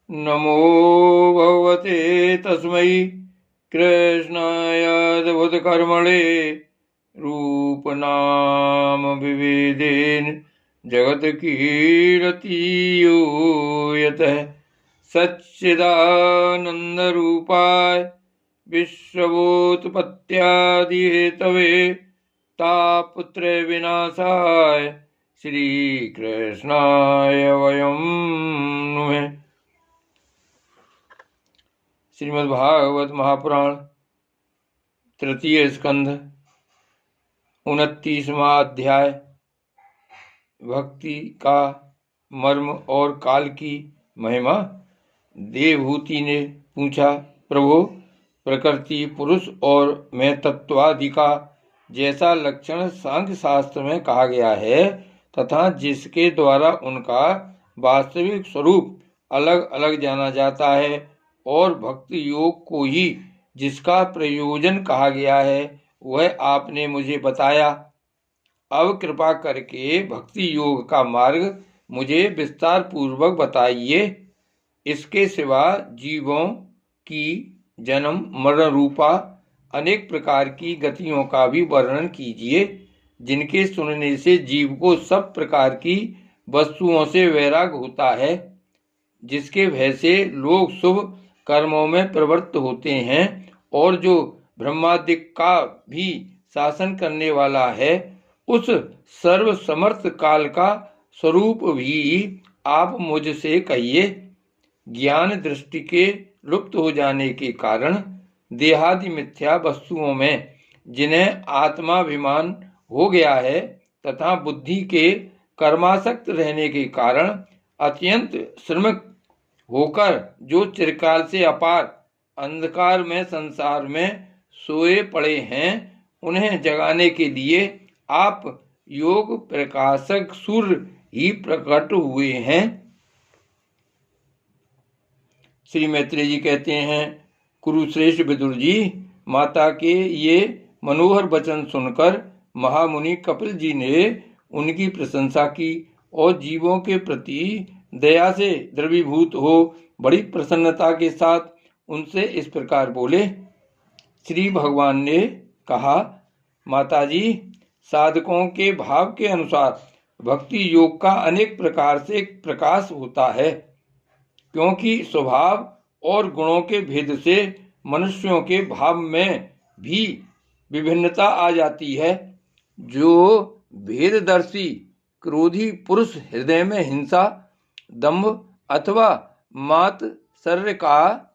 नमो भगवते तस्मै कृष्णायाद्भुतकर्मणे रूपनाम विविधेन जगत्कीर्तियो यतः सच्चिदानन्दरूपाय विश्वोत्पत्त्यादिहेतवे तापत्रयविनाशाय श्रीकृष्णाय वयं नुमः। श्रीमद्भागवत महापुराण तृतीय स्कंध 29वां अध्याय भक्ति का मर्म और काल की महिमा। देवहूति ने पूछा, प्रभु, प्रकृति, पुरुष और मैं तत्वादि का जैसा लक्षण सांख्य शास्त्र में कहा गया है तथा जिसके द्वारा उनका वास्तविक स्वरूप अलग अलग जाना जाता है और भक्ति योग को ही जिसका प्रयोजन कहा गया है वह आपने मुझे बताया। अब कृपा करके भक्ति योग का मार्ग मुझे विस्तार पूर्वक बताइए। इसके सिवा जीवों की जन्म मरण रूपा अनेक प्रकार की गतियों का भी वर्णन कीजिए, जिनके सुनने से जीव को सब प्रकार की वस्तुओं से वैराग होता है, जिसके भय से लोग शुभ कर्मों में प्रवृत्त होते हैं और जो ब्रह्मादिक का भी शासन करने वाला है, उस सर्व समर्थ काल का स्वरूप भी आप मुझसे कहिए। ज्ञान दृष्टि के लुप्त हो जाने के कारण देहादि मिथ्या वस्तुओं में जिन्हें आत्माभिमान हो गया है तथा बुद्धि के कर्मासक्त रहने के कारण अत्यंत श्रमिक होकर जो चिरकाल से अपार अंधकार में संसार में सोए पड़े हैं, उन्हें जगाने के लिए आप योग प्रकाशक सूर्य ही प्रकट हुए हैं। श्री मैत्रेय जी कहते हैं, कुरुश्रेष्ठ विदुर जी, माता के ये मनोहर वचन सुनकर महामुनि कपिल जी ने उनकी प्रशंसा की और जीवों के प्रति दया से द्रवीभूत हो बड़ी प्रसन्नता के साथ उनसे इस प्रकार बोले। श्री भगवान ने कहा, माताजी, साधकों के भाव के अनुसार भक्ति योग का अनेक प्रकार से प्रकाश होता है, क्योंकि स्वभाव और गुणों के भेद से मनुष्यों के भाव में भी विभिन्नता आ जाती है। जो भेददर्शी क्रोधी पुरुष हृदय में हिंसा, दंभ अथवा मात्सर्य का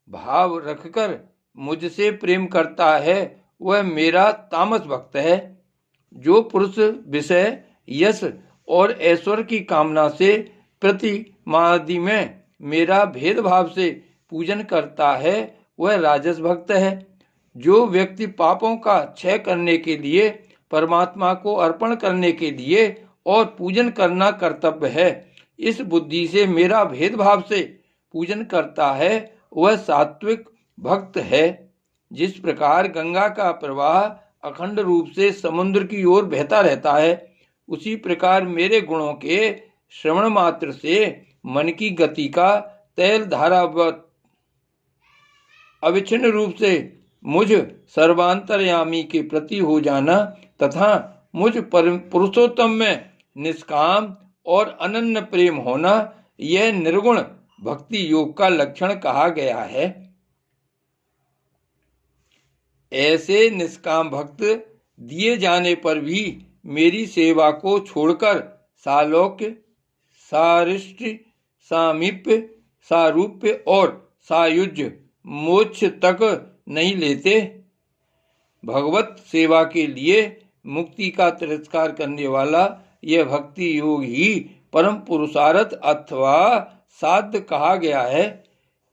भाव रखकर मुझसे प्रेम करता है, वह मेरा तामस भक्त है। जो पुरुष विषय, यश और ऐश्वर्य की कामना से प्रतिमादि में मेरा भेदभाव से पूजन करता है, वह राजस भक्त है। जो व्यक्ति पापों का क्षय करने के लिए परमात्मा को अर्पण करने के लिए और पूजन करना कर्तव्य है, इस बुद्धि से मेरा भेदभाव से पूजन करता है, वह सात्विक भक्त है। जिस प्रकार गंगा का प्रवाह अखंड रूप से समुद्र की ओर बहता रहता है, उसी प्रकार मेरे गुणों के श्रवण मात्र से मन की गति का तैल धारावत अविच्छिन्न रूप से मुझ सर्वांतरयामी के प्रति हो जाना तथा मुझ पुरुषोत्तम में निष्काम और अनन्य प्रेम होना, यह निर्गुण भक्ति योग का लक्षण कहा गया है। ऐसे निष्काम भक्त दिए जाने पर भी मेरी सेवा को छोड़कर सालोक्य, सारिष्ट, सामीप्य, सारूप्य और सायुज्य मोक्ष तक नहीं लेते। भगवत सेवा के लिए मुक्ति का तिरस्कार करने वाला यह भक्ति योग ही परम पुरुषार्थ अथवा साध्य कहा गया है।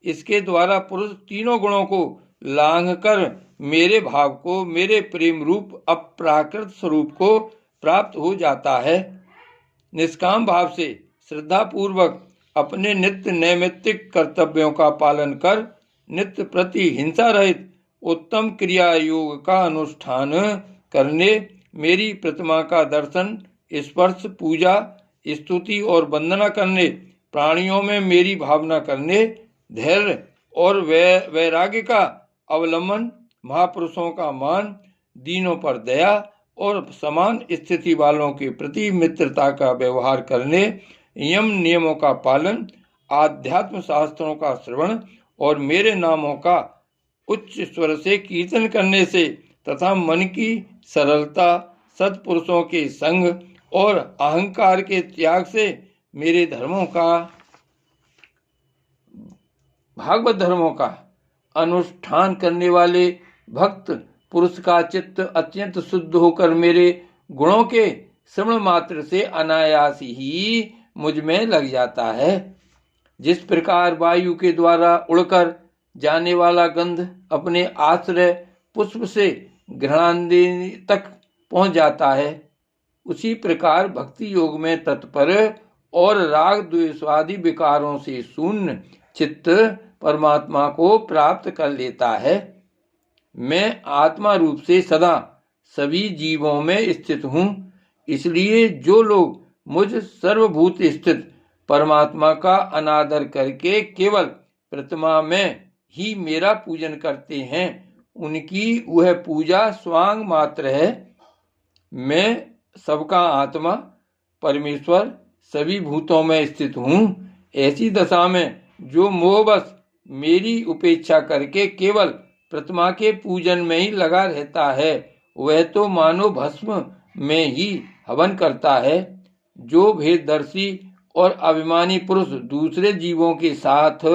इसके द्वारा पुरुष तीनों गुणों को लांघकर मेरे भाव को, मेरे प्रेम रूप अप्राकृत स्वरूप को प्राप्त हो जाता है। निष्काम भाव से श्रद्धा पूर्वक अपने नित्य नैमित्तिक कर्तव्यों का पालन कर नित्य प्रति हिंसा रहित उत्तम क्रिया योग का अनुष्ठान करने, मेरी प्रतिमा का दर्शन, स्पर्श, पूजा, स्तुति और वंदना करने, प्राणियों में मेरी भावना करने, धैर्य और वैराग्य का अवलंबन, महापुरुषों का मान, दीनों पर दया और समान स्थिति वालों के प्रति मित्रता का व्यवहार करने, यम नियमों का पालन, आध्यात्म शास्त्रों का श्रवण और मेरे नामों का उच्च स्वर से कीर्तन करने से तथा मन की सरलता, सत्पुरुषों के संग और अहंकार के त्याग से मेरे धर्मों का, भागवत धर्मों का अनुष्ठान करने वाले भक्त पुरुष का चित्त अत्यंत शुद्ध होकर मेरे गुणों के श्रवण मात्र से अनायास ही मुझ में लग जाता है। जिस प्रकार वायु के द्वारा उड़कर जाने वाला गंध अपने आश्रय पुष्प से घ्राणेन्द्रिय तक पहुंच जाता है, उसी प्रकार भक्ति योग में तत्पर और राग द्वेषादि विकारों से शून्य चित्त परमात्मा को प्राप्त कर लेता है। मैं आत्मा रूप से सदा सभी जीवों में स्थित हूँ, इसलिए जो लोग मुझ सर्वभूत स्थित परमात्मा का अनादर करके केवल प्रतिमा में ही मेरा पूजन करते हैं, उनकी वह पूजा स्वांग मात्र है। मैं सबका आत्मा परमेश्वर सभी भूतों में स्थित हूँ। ऐसी दशा में जो मोहवश मेरी उपेक्षा करके केवल प्रतिमा के पूजन में ही लगा रहता है, वह तो मानो भस्म में ही हवन करता है। जो भेददर्शी और अभिमानी पुरुष दूसरे जीवों के साथ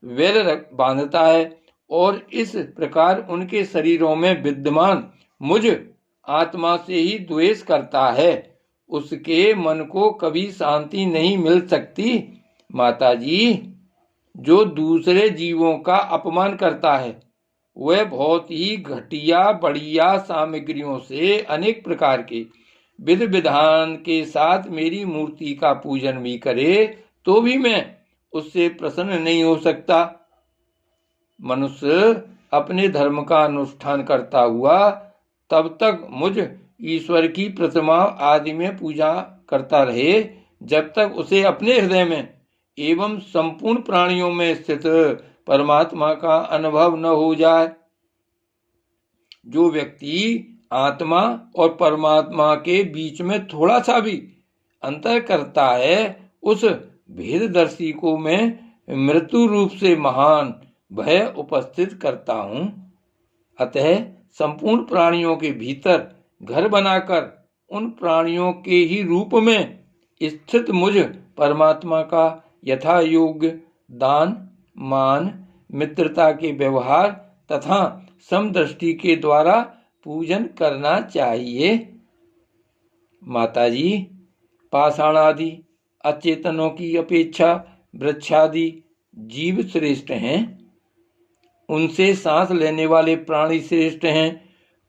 वैर बांधता है और इस प्रकार उनके शरीरों में विद्यमान मुझ आत्मा से ही द्वेष करता है, उसके मन को कभी शांति नहीं मिल सकती। माताजी, जो दूसरे जीवों का अपमान करता है, वह बहुत ही घटिया बढ़िया सामग्रियों से अनेक प्रकार के विध विधान के साथ मेरी मूर्ति का पूजन भी करे तो भी मैं उससे प्रसन्न नहीं हो सकता। मनुष्य अपने धर्म का अनुष्ठान करता हुआ तब तक मुझ ईश्वर की प्रतिमा आदि में पूजा करता रहे, जब तक उसे अपने हृदय में एवं संपूर्ण प्राणियों में स्थित परमात्मा का अनुभव न हो जाए। जो व्यक्ति आत्मा और परमात्मा के बीच में थोड़ा सा भी अंतर करता है, उस भेददर्शी को मैं मृत्यु रूप से महान भय उपस्थित करता हूँ। अतः संपूर्ण प्राणियों के भीतर घर बनाकर उन प्राणियों के ही रूप में स्थित मुझ परमात्मा का यथा योग्य दान, मान, मित्रता के व्यवहार तथा समदृष्टि के द्वारा पूजन करना चाहिए। माताजी, पाषाणादि अचेतनों की अपेक्षा वृक्षादि जीव श्रेष्ठ हैं। उनसे सांस लेने वाले प्राणी श्रेष्ठ हैं।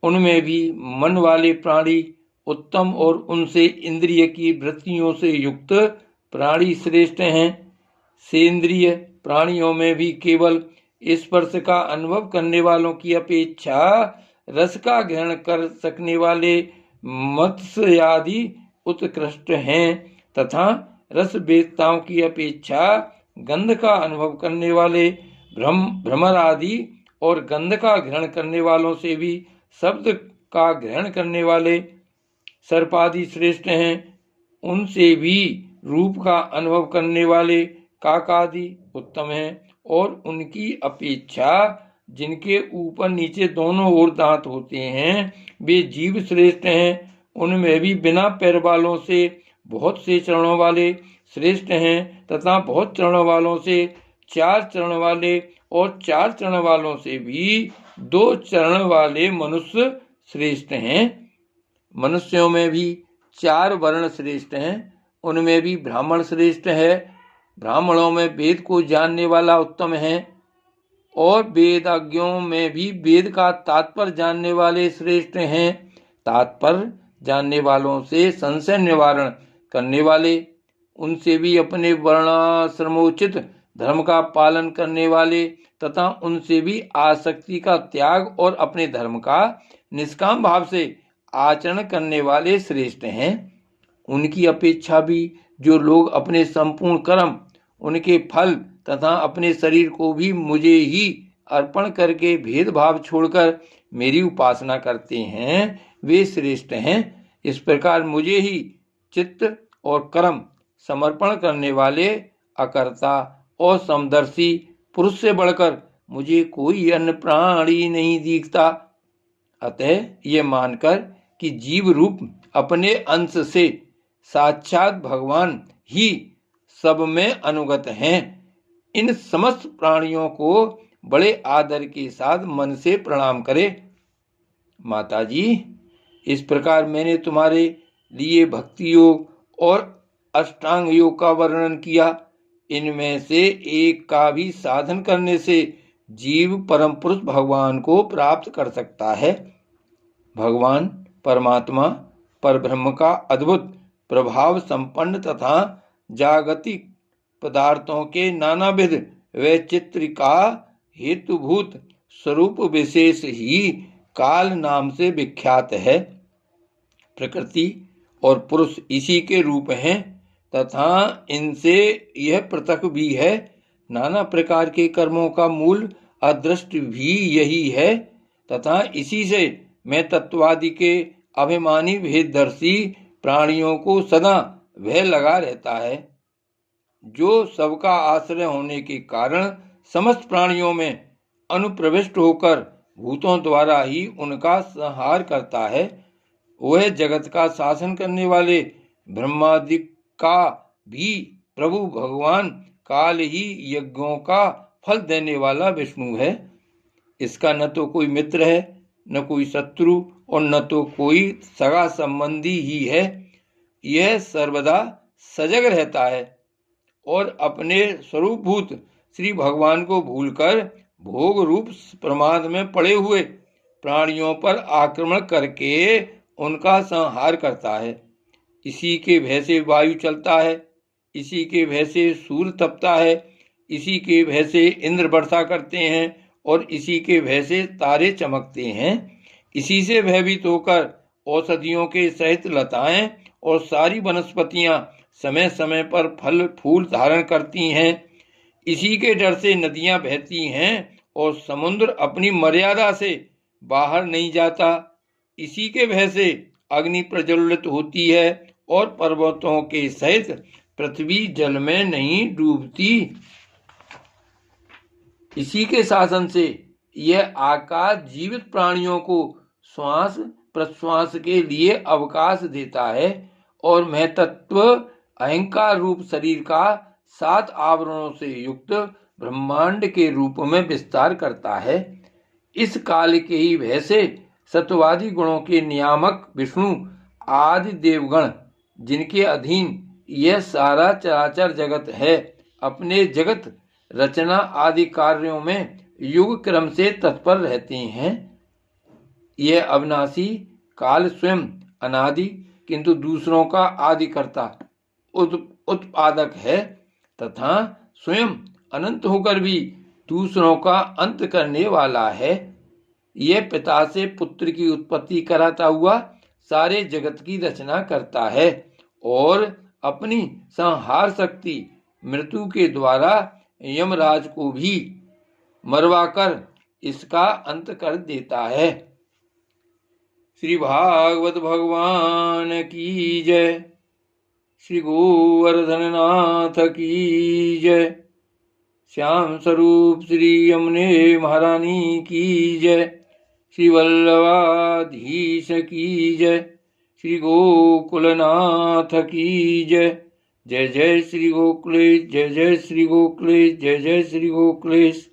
उनमें भी मन वाले प्राणी उत्तम और उनसे इंद्रिय की वृत्तियों से युक्त प्राणी श्रेष्ठ हैं। सेंद्रिय प्राणियों में भी केवल स्पर्श का अनुभव करने वालों की अपेक्षा रस का ग्रहण कर सकने वाले मत्स्य आदि उत्कृष्ट हैं तथा रस वेदताओं की अपेक्षा गंध का अनुभव करने वाले भ्रमर आदि और गंध का ग्रहण करने वालों से भी शब्द का ग्रहण करने वाले सर्पादि श्रेष्ठ हैं। उनसे भी रूप का अनुभव करने वाले काकादि उत्तम हैं और उनकी अपेक्षा जिनके ऊपर नीचे दोनों ओर दांत होते हैं वे जीव श्रेष्ठ हैं। उनमें भी बिना पैर वालों से बहुत से चरणों वाले श्रेष्ठ हैं तथा बहुत चरण वालों से 4 चरण वाले और 4 चरण वालों से भी 2 चरण वाले मनुष्य श्रेष्ठ हैं। मनुष्यों में भी 4 वर्ण श्रेष्ठ हैं। उनमें भी ब्राह्मण श्रेष्ठ है। ब्राह्मणों में वेद को जानने वाला उत्तम है और वेदज्ञों में भी वेद का तात्पर्य जानने वाले श्रेष्ठ हैं। तात्पर्य जानने वालों से संशय निवारण करने वाले, उनसे भी अपने वर्णाश्रमोचित धर्म का पालन करने वाले तथा उनसे भी आसक्ति का त्याग और अपने धर्म का निष्काम भाव से आचरण करने वाले श्रेष्ठ हैं। उनकी अपेक्षा भी जो लोग अपने संपूर्ण कर्म उनके फल तथा अपने शरीर को भी मुझे ही अर्पण करके भेदभाव छोड़कर मेरी उपासना करते हैं, वे श्रेष्ठ हैं। इस प्रकार मुझे ही चित्त और कर्म समर्पण करने वाले अकर्ता और समदर्शी पुरुष से बढ़कर मुझे कोई अन्य प्राणी नहीं दिखता। अतः ये मानकर कि जीव रूप अपने अंश से साक्षात भगवान ही सब में अनुगत हैं, इन समस्त प्राणियों को बड़े आदर के साथ मन से प्रणाम करे। माताजी, इस प्रकार मैंने तुम्हारे लिए भक्ति योग और अष्टांग योग का वर्णन किया। इनमें से एक का भी साधन करने से जीव परम पुरुष भगवान को प्राप्त कर सकता है। भगवान परमात्मा परब्रह्म का अद्भुत प्रभाव संपन्न तथा जागतिक पदार्थों के नानाविध वैचित्र्य का हेतुभूत स्वरूप विशेष ही काल नाम से विख्यात है। प्रकृति और पुरुष इसी के रूप हैं तथा इनसे यह पृथक भी है। नाना प्रकार के कर्मों का मूल अदृष्ट भी यही है तथा इसी से मैं तत्वादि के अभिमानी भेददर्शी प्राणियों को सदा भय लगा रहता है, जो सबका आश्रय होने के कारण समस्त प्राणियों में अनुप्रविष्ट होकर भूतों द्वारा ही उनका संहार करता है। वह जगत का शासन करने वाले ब्रह्मादि का भी प्रभु भगवान काल ही यज्ञों का फल देने वाला विष्णु है। इसका न तो कोई मित्र है, न कोई शत्रु और न तो कोई सगा संबंधी ही है। यह सर्वदा सजग रहता है और अपने स्वरूपभूत श्री भगवान को भूलकर भोग रूप प्रमाद में पड़े हुए प्राणियों पर आक्रमण करके उनका संहार करता है। इसी के भय से वायु चलता है, इसी के भय से सूर्य तपता है, इसी के भय से इंद्र वर्षा करते हैं और इसी के भय से तारे चमकते हैं। इसी से भयभीत होकर औषधियों के सहित लताएं और सारी वनस्पतियां समय समय पर फल फूल धारण करती हैं। इसी के डर से नदियां बहती हैं और समुद्र अपनी मर्यादा से बाहर नहीं जाता। इसी के भय से अग्नि प्रज्वलित होती है और पर्वतों के सहित पृथ्वी जल में नहीं डूबती। इसी के शासन से यह आकाश जीवित प्राणियों को श्वास प्रश्वास के लिए अवकाश देता है और महतत्व अहंकार रूप शरीर का 7 आवरणों से युक्त ब्रह्मांड के रूप में विस्तार करता है। इस काल के ही भय से सत्वादि गुणों के नियामक विष्णु आदि देवगण, जिनके अधीन यह सारा चराचर जगत है, अपने जगत रचना आदि कार्यों में युग क्रम से तत्पर रहते हैं। यह अविनाशी काल स्वयं अनादि किंतु दूसरों का आदि करता उत्पादक है तथा स्वयं अनंत होकर भी दूसरों का अंत करने वाला है। यह पिता से पुत्र की उत्पत्ति कराता हुआ सारे जगत की रचना करता है और अपनी संहार शक्ति मृत्यु के द्वारा यमराज को भी मरवाकर इसका अंत कर देता है। श्री भागवत भगवान की जय। श्री गोवर्धननाथ की जय। श्याम स्वरूप श्री यमुने महारानी की जय। श्री वल्लभाधीश की जय। श्री गोकुलनाथ की जय। जय जय श्री गोकुलेश, जय जय श्री गोकुलेश, जय जय श्री गोकुलेश।